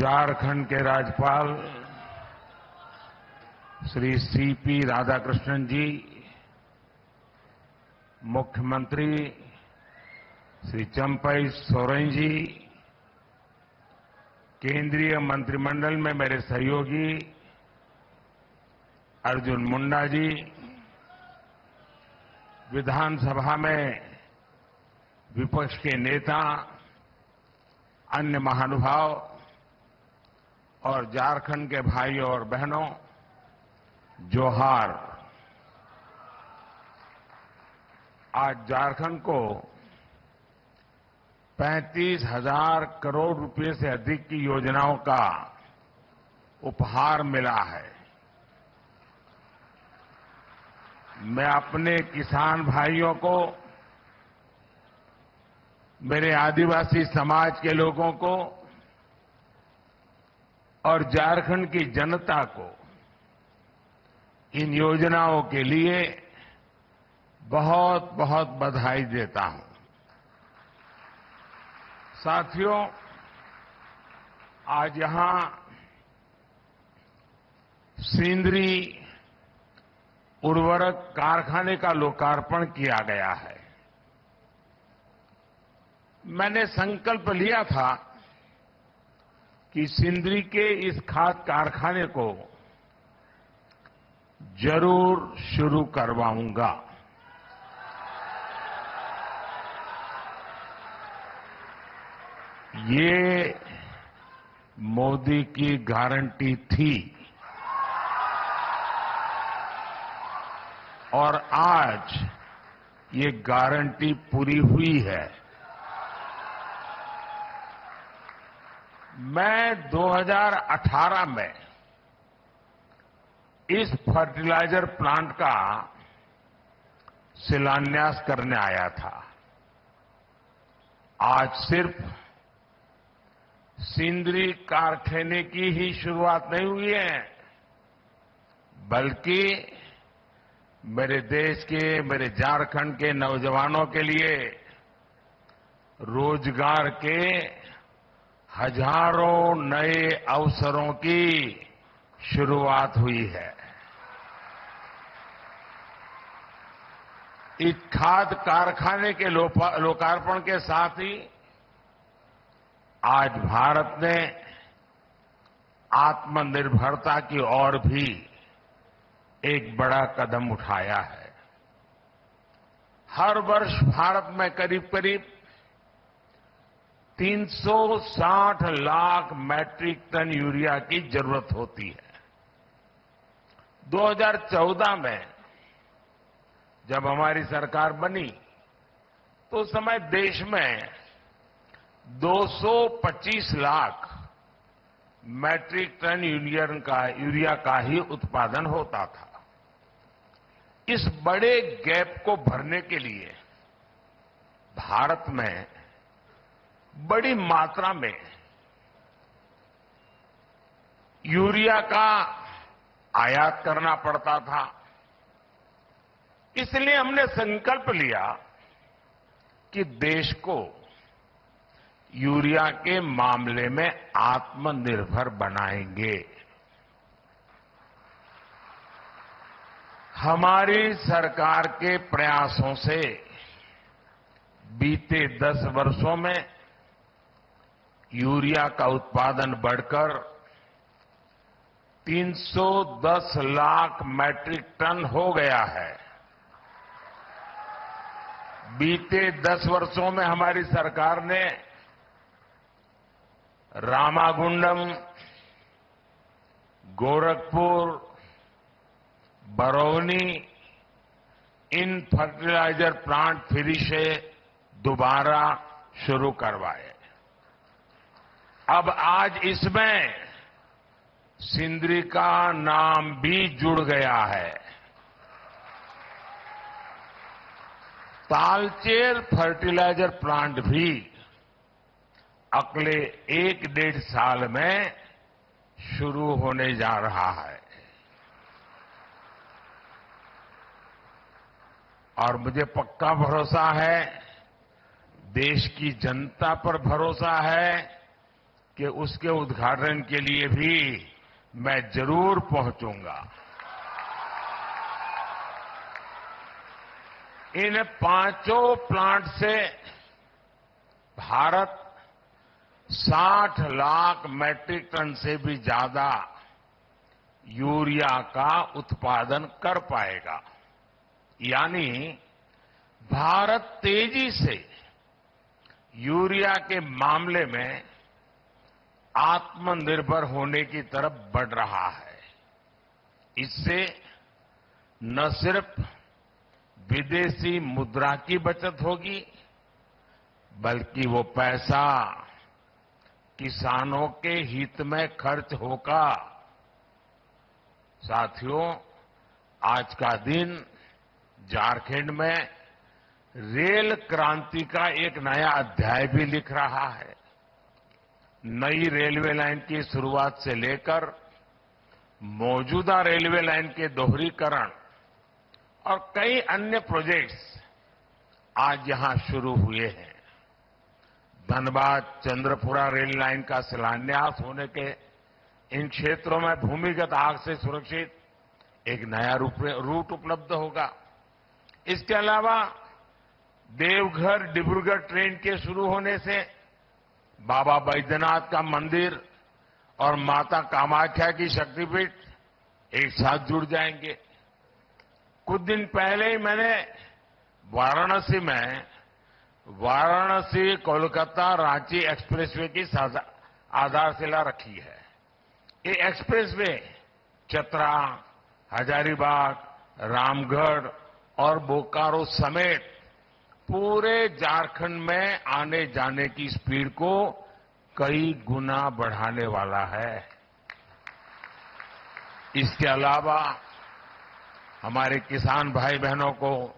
झारखंड के राज्यपाल श्री सीपी राधाकृष्णन जी, मुख्यमंत्री श्री चंपई सोरेन जी, केंद्रीय मंत्रिमंडल में मेरे सहयोगी अर्जुन मुंडा जी, विधानसभा में विपक्ष के नेता, अन्य महानुभाव और झारखंड के भाइयों और बहनों, जोहार। आज झारखंड को 35,000 करोड़ रुपए से अधिक की योजनाओं का उपहार मिला है। मैं अपने किसान भाइयों को, मेरे आदिवासी समाज के लोगों को और झारखंड की जनता को इन योजनाओं के लिए बहुत बहुत बधाई देता हूं। साथियों, आज यहां सिंदरी उर्वरक कारखाने का लोकार्पण किया गया है। मैंने संकल्प लिया था कि सिंदरी के इस खाद कारखाने को जरूर शुरू करवाऊंगा। ये मोदी की गारंटी थी और आज ये गारंटी पूरी हुई है। मैं 2018 में इस फर्टिलाइजर प्लांट का शिलान्यास करने आया था। आज सिर्फ सिंदरी कारखाने की ही शुरुआत नहीं हुई है, बल्कि मेरे देश के, मेरे झारखंड के नौजवानों के लिए रोजगार के हजारों नए अवसरों की शुरुआत हुई है। इस खाद कारखाने के लोकार्पण के साथ ही आज भारत ने आत्मनिर्भरता की ओर भी एक बड़ा कदम उठाया है। हर वर्ष भारत में करीब करीब 360 लाख मैट्रिक टन यूरिया की जरूरत होती है। 2014 में जब हमारी सरकार बनी तो उस समय देश में 225 लाख मैट्रिक टन यूरिया का ही उत्पादन होता था। इस बड़े गैप को भरने के लिए भारत में बड़ी मात्रा में यूरिया का आयात करना पड़ता था। इसलिए हमने संकल्प लिया कि देश को यूरिया के मामले में आत्मनिर्भर बनाएंगे। हमारी सरकार के प्रयासों से बीते 10 वर्षों में यूरिया का उत्पादन बढ़कर 310 लाख मैट्रिक टन हो गया है। बीते 10 वर्षों में हमारी सरकार ने रामागुंडम, गोरखपुर, बरौनी इन फर्टिलाइजर प्लांट फिर से दोबारा शुरू करवाए। अब आज इसमें सिंदरी का नाम भी जुड़ गया है। तालचेर फर्टिलाइजर प्लांट भी अगले 1-1.5 साल में शुरू होने जा रहा है। और मुझे पक्का भरोसा है, देश की जनता पर भरोसा है कि उसके उद्घाटन के लिए भी मैं जरूर पहुंचूंगा। इन 5 प्लांट से भारत 60 लाख मैट्रिक टन से भी ज्यादा यूरिया का उत्पादन कर पाएगा। यानी भारत तेजी से यूरिया के मामले में आत्मनिर्भर होने की तरफ बढ़ रहा है। इससे न सिर्फ विदेशी मुद्रा की बचत होगी, बल्कि वो पैसा किसानों के हित में खर्च होगा। साथियों, आज का दिन झारखंड में रेल क्रांति का एक नया अध्याय भी लिख रहा है। नई रेलवे लाइन की शुरुआत से लेकर मौजूदा रेलवे लाइन के दोहरीकरण और कई अन्य प्रोजेक्ट्स आज यहां शुरू हुए हैं। धनबाद चंद्रपुरा रेल लाइन का शिलान्यास होने के इन क्षेत्रों में भूमिगत आग से सुरक्षित एक नया रूट उपलब्ध होगा। इसके अलावा देवघर डिब्रूगढ़ ट्रेन के शुरू होने से बाबा बैद्यनाथ का मंदिर और माता कामाख्या की शक्तिपीठ एक साथ जुड़ जाएंगे। कुछ दिन पहले ही मैंने वाराणसी में वाराणसी कोलकाता रांची एक्सप्रेसवे की आधारशिला रखी है। ये एक्सप्रेसवे चतरा, हजारीबाग, रामगढ़ और बोकारो समेत पूरे झारखंड में आने जाने की स्पीड को कई गुना बढ़ाने वाला है। इसके अलावा हमारे किसान भाई बहनों को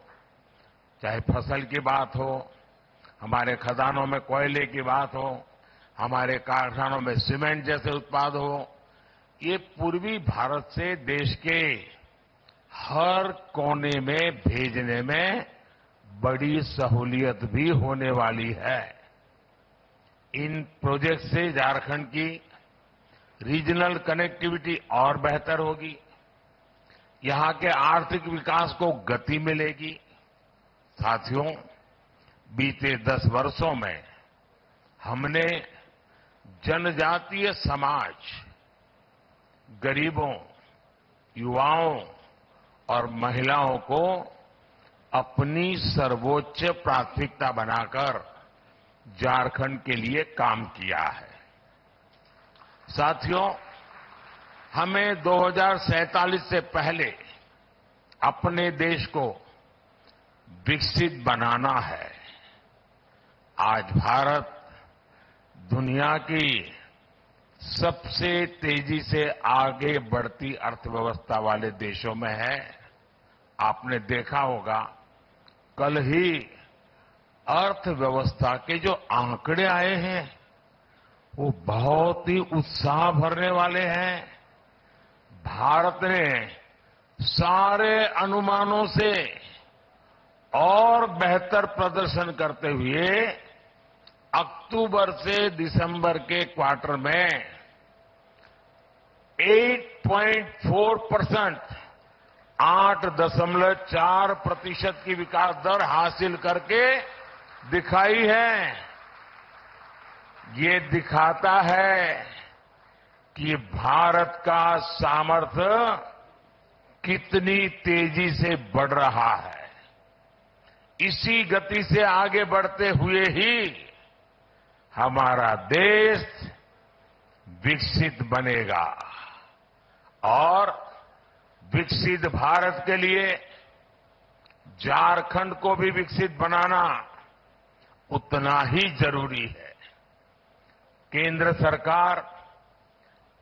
चाहे फसल की बात हो, हमारे खदानों में कोयले की बात हो, हमारे कारखानों में सीमेंट जैसे उत्पाद हो, ये पूर्वी भारत से देश के हर कोने में भेजने में बड़ी सहूलियत भी होने वाली है। इन प्रोजेक्ट से झारखंड की रीजनल कनेक्टिविटी और बेहतर होगी, यहां के आर्थिक विकास को गति मिलेगी। साथियों, बीते 10 वर्षों में हमने जनजातीय समाज, गरीबों, युवाओं और महिलाओं को अपनी सर्वोच्च प्राथमिकता बनाकर झारखंड के लिए काम किया है। साथियों, हमें 2047 से पहले अपने देश को विकसित बनाना है। आज भारत दुनिया की सबसे तेजी से आगे बढ़ती अर्थव्यवस्था वाले देशों में है। आपने देखा होगा, कल ही अर्थव्यवस्था के जो आंकड़े आए हैं वो बहुत ही उत्साह भरने वाले हैं। भारत ने सारे अनुमानों से और बेहतर प्रदर्शन करते हुए अक्टूबर से दिसंबर के क्वार्टर में 8.4%, 8.4% की विकास दर हासिल करके दिखाई है। ये दिखाता है कि भारत का सामर्थ्य कितनी तेजी से बढ़ रहा है। इसी गति से आगे बढ़ते हुए ही हमारा देश विकसित बनेगा और विकसित भारत के लिए झारखंड को भी विकसित बनाना उतना ही जरूरी है। केंद्र सरकार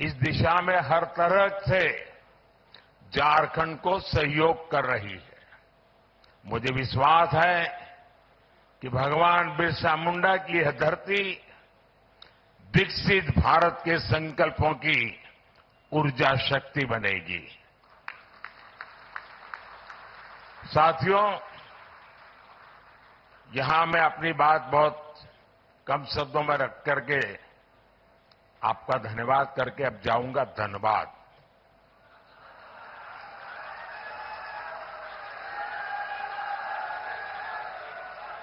इस दिशा में हर तरह से झारखंड को सहयोग कर रही है। मुझे विश्वास है कि भगवान बिरसा मुंडा की यह धरती विकसित भारत के संकल्पों की ऊर्जा शक्ति बनेगी। साथियों, यहां मैं अपनी बात बहुत कम शब्दों में रख करके आपका धन्यवाद करके अब जाऊंगा धनबाद।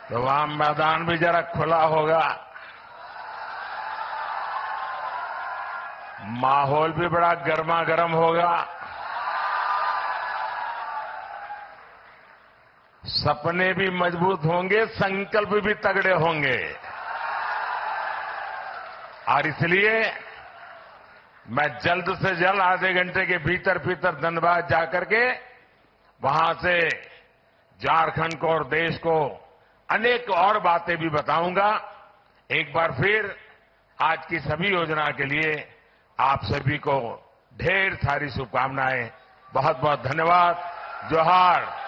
तो वहां मैदान भी जरा खुला होगा, माहौल भी बड़ा गर्मा गर्म होगा, सपने भी मजबूत होंगे, संकल्प भी तगड़े होंगे। और इसलिए मैं जल्द से जल्द आधे घंटे के भीतर भीतर धनबाद जाकर के वहां से झारखंड को और देश को अनेक और बातें भी बताऊंगा। एक बार फिर आज की सभी योजना के लिए आप सभी को ढेर सारी शुभकामनाएं। बहुत बहुत धन्यवाद। जोहार।